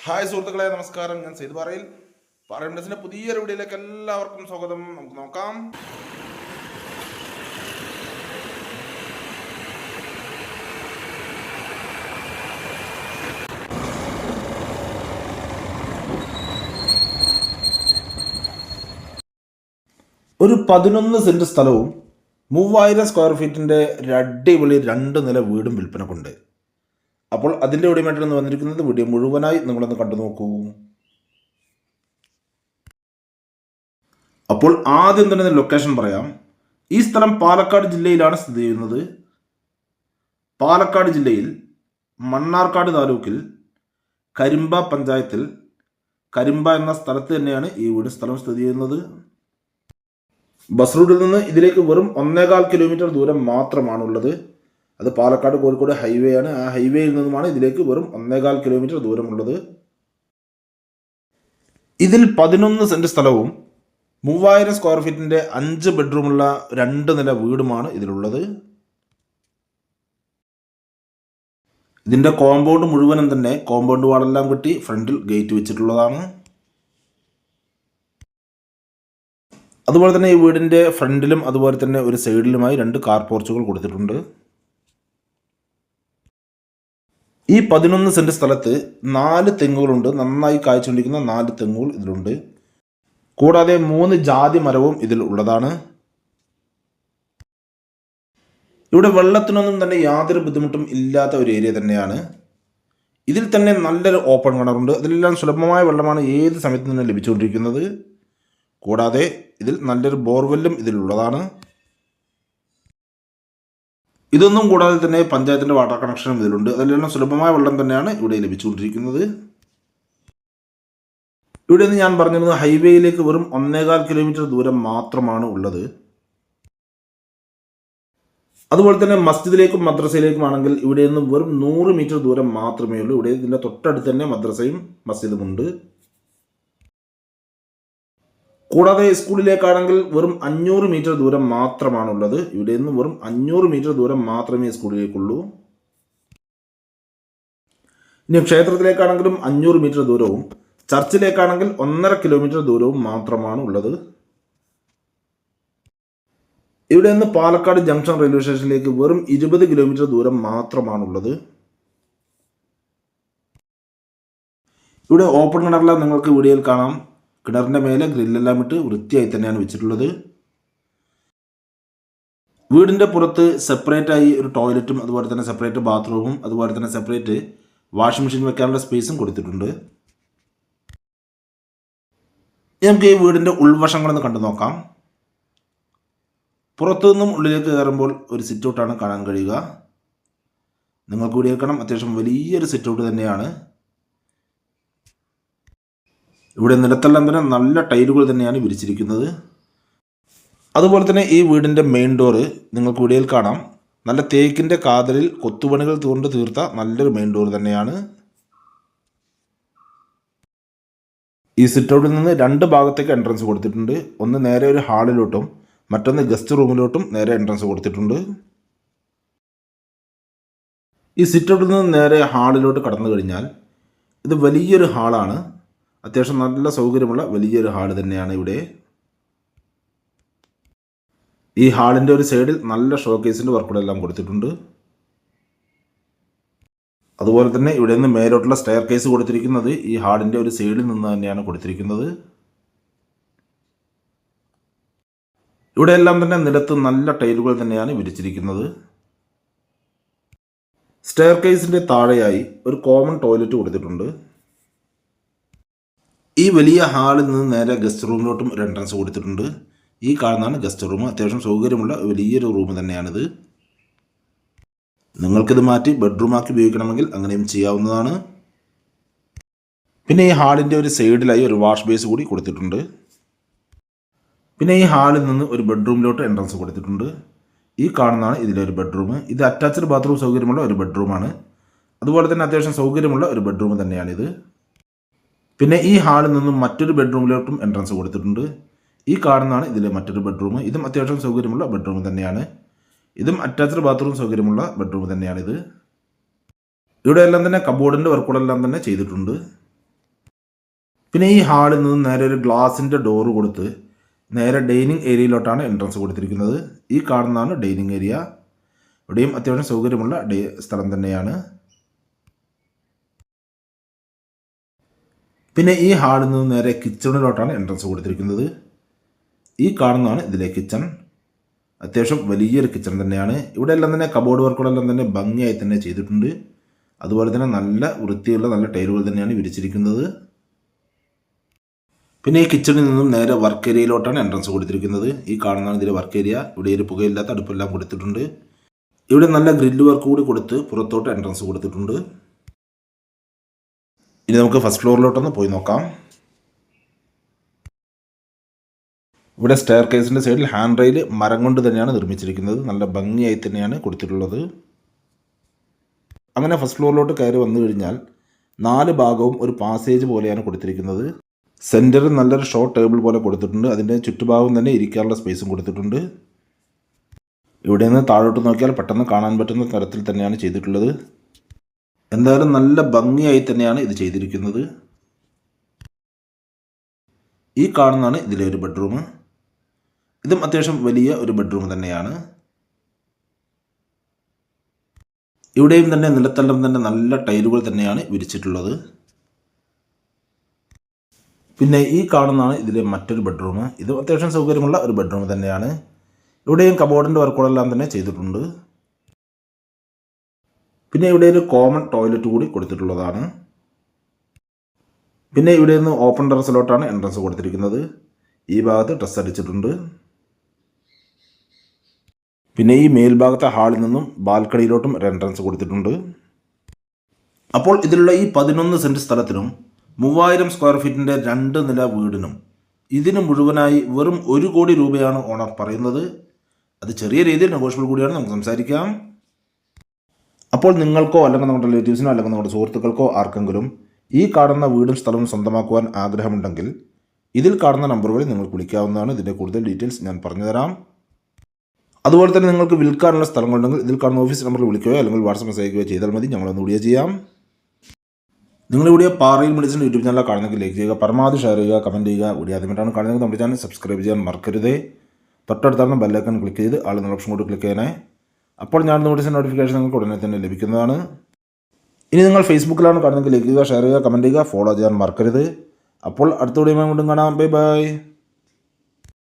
Hi സുഹൃത്തുക്കളെ, നമസ്കാരം. ഞാൻ സെയ്ത് പാറയിൽ പാറയുണ്ടസിന്റെ പുതിയൊരു വീഡിയോയിലേക്ക് എല്ലാവർക്കും സ്വാഗതം. നമുക്ക് നോക്കാം. ഒരു 11 സെന്റ് സ്ഥലവും 3000 സ്ക്വയർ ഫീറ്റിന്റെ ഒരു അടിപൊളി 2 നില വീടും വിൽപ്പനക്കുണ്ട്. അപ്പോൾ അതിൻ്റെ ഉടമയായിട്ടാണ് വന്നിരിക്കുന്നത്. വീഡിയോ മുഴുവനായി നിങ്ങളൊന്ന് കണ്ടു നോക്കൂ. അപ്പോൾ ആദ്യം തന്നെ ലൊക്കേഷൻ പറയാം. ഈ സ്ഥലം പാലക്കാട് ജില്ലയിലാണ് സ്ഥിതി ചെയ്യുന്നത്. പാലക്കാട് ജില്ലയിൽ മണ്ണാർക്കാട് താലൂക്കിൽ കരിമ്പ പഞ്ചായത്തിൽ കരിമ്പ എന്ന സ്ഥലത്ത് തന്നെയാണ് ഈ വീട് സ്ഥലം സ്ഥിതി ചെയ്യുന്നത്. ബസ് റൂട്ടിൽ നിന്ന് ഇതിലേക്ക് വെറും 1.25 കിലോമീറ്റർ ദൂരം മാത്രമാണുള്ളത്. അത് പാലക്കാട് കോഴിക്കോട് ഹൈവേ ആണ്. ആ ഹൈവേയിൽ നിന്നുമാണ് ഇതിലേക്ക് വെറും 1.25 കിലോമീറ്റർ ദൂരമുള്ളത്. ഇതിൽ 11 സെന്റ് സ്ഥലവും 3000 സ്ക്വയർ ഫീറ്റിന്റെ 5 ബെഡ്റൂമുള്ള 2 നില വീടുമാണ് ഇതിലുള്ളത്. ഇതിന്റെ കോമ്പൗണ്ട് മുഴുവനും തന്നെ കോമ്പൗണ്ട് വാളെല്ലാം കെട്ടി ഫ്രണ്ടിൽ ഗേറ്റ് വെച്ചിട്ടുള്ളതാണ്. അതുപോലെ തന്നെ ഈ വീടിന്റെ ഫ്രണ്ടിലും അതുപോലെ തന്നെ ഒരു സൈഡിലുമായി 2 കാർ പോർച്ചുകൾ കൊടുത്തിട്ടുണ്ട്. ഈ 11 സെന്റ് സ്ഥലത്ത് 4 തെങ്ങുകളുണ്ട്. നന്നായി കായ്ച്ചുകൊണ്ടിരിക്കുന്ന 4 തെങ്ങുകൾ ഇതിലുണ്ട്. കൂടാതെ 3 ജാതി മരവും ഇതിൽ ഉള്ളതാണ്. ഇവിടെ വെള്ളത്തിനൊന്നും തന്നെ യാതൊരു ബുദ്ധിമുട്ടും ഇല്ലാത്ത ഒരു ഏരിയ തന്നെയാണ്. ഇതിൽ തന്നെ നല്ലൊരു ഓപ്പൺ കിണറുണ്ട്. അതിലെല്ലാം സുലഭമായ വെള്ളമാണ് ഏത് സമയത്ത് തന്നെ ലഭിച്ചുകൊണ്ടിരിക്കുന്നത്. കൂടാതെ ഇതിൽ നല്ലൊരു ബോർവെല്ലും ഇതിലുള്ളതാണ്. ഇതൊന്നും കൂടാതെ തന്നെ പഞ്ചായത്തിൻ്റെ വാട്ടർ കണക്ഷനും ഇതിലുണ്ട്. അതിലെല്ലാം സുലഭമായ വെള്ളം തന്നെയാണ് ഇവിടെ ലഭിച്ചുകൊണ്ടിരിക്കുന്നത്. ഇവിടെ നിന്ന് ഞാൻ പറഞ്ഞിരുന്നത് ഹൈവേയിലേക്ക് വെറും 1.25 കിലോമീറ്റർ ദൂരം മാത്രമാണ് ഉള്ളത്. അതുപോലെ തന്നെ മസ്ജിദിലേക്കും മദ്രസയിലേക്കും ആണെങ്കിൽ ഇവിടെ നിന്ന് വെറും 100 മീറ്റർ ദൂരം മാത്രമേ ഉള്ളൂ. ഇവിടെ ഇതിൻ്റെ തൊട്ടടുത്ത് തന്നെ മദ്രസയും മസ്ജിദുമുണ്ട്. കൂടാതെ സ്കൂളിലേക്കാണെങ്കിൽ വെറും 500 മീറ്റർ ദൂരം മാത്രമാണുള്ളത്. ഇവിടെ നിന്ന് വെറും 500 മീറ്റർ ദൂരം മാത്രമേ സ്കൂളിലേക്കുള്ളൂ. ഇനി ക്ഷേത്രത്തിലേക്കാണെങ്കിലും 500 മീറ്റർ ദൂരവും ചർച്ചിലേക്കാണെങ്കിൽ 1.5 കിലോമീറ്റർ ദൂരവും മാത്രമാണ് ഉള്ളത്. ഇവിടെ നിന്ന് പാലക്കാട് ജംഗ്ഷൻ റെയിൽവേ സ്റ്റേഷനിലേക്ക് വെറും 20 കിലോമീറ്റർ ദൂരം മാത്രമാണുള്ളത്. ഇവിടെ ഓപ്പൺ കിണറെല്ലാം നിങ്ങൾക്ക് വീഡിയോയിൽ കാണാം. കിണറിൻ്റെ മേലെ ഗ്രില്ലെല്ലാം ഇട്ട് വൃത്തിയായി തന്നെയാണ് വെച്ചിട്ടുള്ളത്. വീടിൻ്റെ പുറത്ത് സെപ്പറേറ്റായി ഒരു ടോയ്ലറ്റും അതുപോലെ തന്നെ സെപ്പറേറ്റ് ബാത്റൂമും അതുപോലെ തന്നെ സെപ്പറേറ്റ് വാഷിംഗ് മെഷീൻ വെക്കാനുള്ള സ്പേസും കൊടുത്തിട്ടുണ്ട്. നമുക്ക് ഈ വീടിൻ്റെ ഉൾവശങ്ങളൊന്ന് കണ്ടു നോക്കാം. പുറത്തു നിന്നും ഉള്ളിലേക്ക് കയറുമ്പോൾ ഒരു സിറ്റ് ഔട്ടാണ് കാണാൻ കഴിയുക. നിങ്ങൾക്ക് വീഡിയോ കാണാം, അത്യാവശ്യം വലിയൊരു സിറ്റ് ഔട്ട് തന്നെയാണ്. ഇവിടെ നിലത്തെല്ലാം തന്നെ നല്ല ടൈലുകൾ തന്നെയാണ് വിരിച്ചിരിക്കുന്നത്. അതുപോലെ തന്നെ ഈ വീടിൻ്റെ മെയിൻ ഡോറ് നിങ്ങൾക്ക് വീഡിയോയിൽ കാണാം. നല്ല തേക്കിൻ്റെ കാതലിൽ കൊത്തുപണികൾ കൊണ്ട് തീർത്ത നല്ലൊരു മെയിൻ ഡോർ തന്നെയാണ്. ഈ സിറ്റ് ഔട്ടിൽ നിന്ന് 2 ഭാഗത്തേക്ക് എൻട്രൻസ് കൊടുത്തിട്ടുണ്ട്. ഒന്ന് നേരെ ഒരു ഹാളിലോട്ടും മറ്റൊന്ന് ഗസ്റ്റ് റൂമിലോട്ടും നേരെ എൻട്രൻസ് കൊടുത്തിട്ടുണ്ട്. ഈ സിറ്റ് ഔട്ടിൽ നിന്ന് നേരെ ഹാളിലോട്ട് കടന്നു കഴിഞ്ഞാൽ ഇത് വലിയൊരു ഹാളാണ്. അത്യാവശ്യം നല്ല സൗകര്യമുള്ള വലിയൊരു ഹാള് തന്നെയാണ് ഇവിടെ. ഈ ഹാളിൻ്റെ ഒരു സൈഡിൽ നല്ല ഷോക്കേസിൻ്റെ വർക്കുകളെല്ലാം കൊടുത്തിട്ടുണ്ട്. അതുപോലെ തന്നെ ഇവിടെ നിന്ന് മേലോട്ടുള്ള സ്റ്റെയർ കേസ് കൊടുത്തിരിക്കുന്നത് ഈ ഹാളിൻ്റെ ഒരു സൈഡിൽ നിന്ന് തന്നെയാണ് കൊടുത്തിരിക്കുന്നത്. ഇവിടെ എല്ലാം തന്നെ നിലത്ത് നല്ല ടൈലുകൾ തന്നെയാണ് വിരിച്ചിരിക്കുന്നത്. സ്റ്റെയർ കേസിൻ്റെ താഴെയായി ഒരു കോമൺ ടോയ്ലറ്റ് കൊടുത്തിട്ടുണ്ട്. ഈ വലിയ ഹാളിൽ നിന്ന് നേരെ ഗസ്റ്റ് റൂമിലോട്ടും ഒരു എൻട്രൻസ് കൊടുത്തിട്ടുണ്ട്. ഈ കാണുന്നതാണ് ഗസ്റ്റ് റൂം. അത്യാവശ്യം സൗകര്യമുള്ള വലിയൊരു റൂം തന്നെയാണിത്. നിങ്ങൾക്കിത് മാറ്റി ബെഡ്റൂമാക്കി ഉപയോഗിക്കണമെങ്കിൽ അങ്ങനെയും ചെയ്യാവുന്നതാണ്. പിന്നെ ഈ ഹാളിൻ്റെ ഒരു സൈഡിലായി ഒരു വാഷ് ബേസ് കൂടി കൊടുത്തിട്ടുണ്ട്. പിന്നെ ഈ ഹാളിൽ നിന്ന് ഒരു ബെഡ്റൂമിലോട്ട് എൻട്രൻസ് കൊടുത്തിട്ടുണ്ട്. ഈ കാണുന്നതാണ് ഇതിലൊരു ബെഡ്റൂം. ഇത് അറ്റാച്ച്ഡ് ബാത്റൂം സൗകര്യമുള്ള ഒരു ബെഡ്റൂമാണ്. അതുപോലെ തന്നെ അത്യാവശ്യം സൗകര്യമുള്ള ഒരു ബെഡ്റൂം തന്നെയാണിത്. പിന്നെ ഈ ഹാളിൽ നിന്നും മറ്റൊരു ബെഡ്റൂമിലോട്ടും എൻട്രൻസ് കൊടുത്തിട്ടുണ്ട്. ഈ കാണുന്നതാണ് ഇതിലെ മറ്റൊരു ബെഡ്റൂം. ഇതും അത്യാവശ്യം സൗകര്യമുള്ള ബെഡ്റൂം തന്നെയാണ്. ഇതും അറ്റാച്ച്ഡ് ബാത്റൂം സൗകര്യമുള്ള ബെഡ്റൂം തന്നെയാണിത്. ഇവിടെ എല്ലാം തന്നെ കബോർഡിൻ്റെ വർക്കുകളെല്ലാം തന്നെ ചെയ്തിട്ടുണ്ട്. പിന്നെ ഈ ഹാളിൽ നിന്ന് നേരെ ഒരു ഗ്ലാസിൻ്റെ ഡോറ് കൊടുത്ത് നേരെ ഡൈനിങ് ഏരിയയിലോട്ടാണ് എൻട്രൻസ് കൊടുത്തിരിക്കുന്നത്. ഈ കാണുന്നതാണ് ഡൈനിങ് ഏരിയ. ഇവിടെയും അത്യാവശ്യം സൗകര്യമുള്ള സ്ഥലം തന്നെയാണ്. പിന്നെ ഈ ഹാളിൽ നിന്ന് നേരെ കിച്ചണിലോട്ടാണ് എൻട്രൻസ് കൊടുത്തിരിക്കുന്നത്. ഈ കാണുന്നതാണ് ഇതിലെ കിച്ചൺ. അത്യാവശ്യം വലിയൊരു കിച്ചൺ തന്നെയാണ്. ഇവിടെ എല്ലാം തന്നെ കബോർഡ് വർക്കുകളെല്ലാം തന്നെ ഭംഗിയായി തന്നെ ചെയ്തിട്ടുണ്ട്. അതുപോലെ തന്നെ നല്ല വൃത്തിയുള്ള നല്ല ടൈലുകൾ തന്നെയാണ് വിരിച്ചിരിക്കുന്നത്. പിന്നെ ഈ കിച്ചണിൽ നിന്നും നേരെ വർക്ക് ഏരിയയിലോട്ടാണ് എൻട്രൻസ് കൊടുത്തിരിക്കുന്നത്. ഈ കാണുന്നതാണ് ഇതിലെ വർക്ക് ഏരിയ. ഇവിടെ ഒരു പുകയില്ലാത്ത അടുപ്പെല്ലാം കൊടുത്തിട്ടുണ്ട്. ഇവിടെ നല്ല ഗ്രില്ല് വർക്ക് കൂടി കൊടുത്ത് പുറത്തോട്ട് എൻട്രൻസ് കൊടുത്തിട്ടുണ്ട്. ഇനി നമുക്ക് ഫസ്റ്റ് ഫ്ലോറിലോട്ടൊന്ന് പോയി നോക്കാം. ഇവിടെ സ്റ്റെയർ കേസിൻ്റെ സൈഡിൽ ഹാൻഡ് റെയിൽ മരം കൊണ്ട് തന്നെയാണ് നിർമ്മിച്ചിരിക്കുന്നത്. നല്ല ഭംഗിയായി തന്നെയാണ് കൊടുത്തിട്ടുള്ളത്. അങ്ങനെ ഫസ്റ്റ് ഫ്ലോറിലോട്ട് കയറി വന്നു കഴിഞ്ഞാൽ 4 ഭാഗവും ഒരു പാസേജ് പോലെയാണ് കൊടുത്തിരിക്കുന്നത്. സെൻറ്ററിൽ നല്ലൊരു ഷോർട്ട് ടേബിൾ പോലെ കൊടുത്തിട്ടുണ്ട്. അതിൻ്റെ ചുറ്റുഭാഗം തന്നെ ഇരിക്കാനുള്ള സ്പേസും കൊടുത്തിട്ടുണ്ട്. ഇവിടെ നിന്ന് താഴോട്ട് നോക്കിയാൽ പെട്ടെന്ന് കാണാൻ പറ്റുന്ന തരത്തിൽ തന്നെയാണ് ചെയ്തിട്ടുള്ളത്. എന്തായാലും നല്ല ഭംഗിയായി തന്നെയാണ് ഇത് ചെയ്തിരിക്കുന്നത്. ഈ കാണുന്നതാണ് ഇതിലെ ഒരു ബെഡ്റൂം. ഇതും അത്യാവശ്യം വലിയ ഒരു ബെഡ്റൂം തന്നെയാണ്. ഇവിടെയും തന്നെ നിലത്തെല്ലാം തന്നെ നല്ല ടൈലുകൾ തന്നെയാണ് വിരിച്ചിട്ടുള്ളത്. പിന്നെ ഈ കാണുന്നതാണ് ഇതിലെ മറ്റൊരു ബെഡ്റൂം. ഇത് അത്യാവശ്യം സൗകര്യമുള്ള ഒരു ബെഡ്റൂം തന്നെയാണ്. ഇവിടെയും കബോർഡിൻ്റെ വർക്കുകളെല്ലാം തന്നെ ചെയ്തിട്ടുണ്ട്. പിന്നെ ഇവിടെ ഒരു കോമൺ ടോയ്ലറ്റ് കൂടി കൊടുത്തിട്ടുള്ളതാണ്. പിന്നെ ഇവിടെ നിന്ന് ഓപ്പൺ ടെറസിലോട്ടാണ് എൻട്രൻസ് കൊടുത്തിരിക്കുന്നത്. ഈ ഭാഗത്ത് ഡ്രസ്സ് അടിച്ചിട്ടുണ്ട്. പിന്നെ ഈ മേൽഭാഗത്തെ ഹാളിൽ നിന്നും ബാൽക്കണിയിലോട്ടും ഒരു എൻട്രൻസ് കൊടുത്തിട്ടുണ്ട്. അപ്പോൾ ഇതിലുള്ള ഈ 11 സെൻറ്റ് സ്ഥലത്തിനും 3000 സ്ക്വയർ ഫീറ്റിൻ്റെ 2 നില വീടിനും ഇതിന് മുഴുവനായി വെറും 1 കോടി രൂപയാണ് ഓണർ പറയുന്നത്. അത് ചെറിയ രീതിയിൽ നെഗോഷ്യബിൾ കൂടിയാണ്, നമുക്ക് സംസാരിക്കാം. അപ്പോൾ നിങ്ങൾക്കോ അല്ലെങ്കിൽ നമ്മുടെ റിലേറ്റീവ്സിനോ അല്ലെങ്കിൽ നമ്മുടെ സുഹൃത്തുക്കൾക്കോ ആർക്കെങ്കിലും ഈ കാണുന്ന വീടും സ്ഥലവും സ്വന്തമാക്കുവാൻ ആഗ്രഹമുണ്ടെങ്കിൽ ഇതിൽ കാണുന്ന നമ്പറുകളിൽ നിങ്ങൾക്ക് വിളിക്കാവുന്നതാണ്. ഇതിൻ്റെ കൂടുതൽ ഡീറ്റെയിൽസ് ഞാൻ പറഞ്ഞുതരാം. അതുപോലെ തന്നെ നിങ്ങൾക്ക് വിൽക്കാനുള്ള സ്ഥലങ്ങളുണ്ടെങ്കിൽ ഇതിൽ കാണുന്ന ഓഫീസ് നമ്പറിൽ വിളിക്കുകയോ അല്ലെങ്കിൽ വാട്സപ്പ് മെസ്സേജ് അയക്കുകയോ ചെയ്താൽ മതി. ഞങ്ങളൊന്ന് വീഡിയോ ചെയ്യാം. നിങ്ങൾ വീഡിയോ പാറയിൽ മെഡിസിൻ യൂട്യൂബ് ചാനൽ കാണുന്നെങ്കിൽ ലൈക്ക് ചെയ്യുക, പരമാവധി ഷെയർ ചെയ്യുക, കമൻറ്റ് ചെയ്യുക. വീഡിയോ ആദ്യമായിട്ടാണ് കാണുന്നത് നമ്മുടെ ചാനൽ സബ്സ്ക്രൈബ് ചെയ്യാൻ മറക്കരുത്. തൊട്ടടുത്താണ് ബെല്ലൈക്കൺ ക്ലിക്ക് ചെയ്ത് ആൾ ഓപ്ഷൻ കൂടി ക്ലിക്ക് ചെയ്യണേ. അപ്പോൾ ഞാൻ നോട്ടിഫിക്കേഷൻ നിങ്ങൾക്ക് ഉടനെ തന്നെ ലഭിക്കുന്നതാണ്. ഇനി നിങ്ങൾ ഫേസ്ബുക്കിലാണ് കാണുന്നതെങ്കിൽ ലൈക്ക് ചെയ്യുക, ഷെയർ ചെയ്യുക, കമൻറ്റ് ചെയ്യുക, ഫോളോ ചെയ്യാൻ മറക്കരുത്. അപ്പോൾ അടുത്ത വീഡിയോയുമായി വീണ്ടും കാണാം. Bye bye.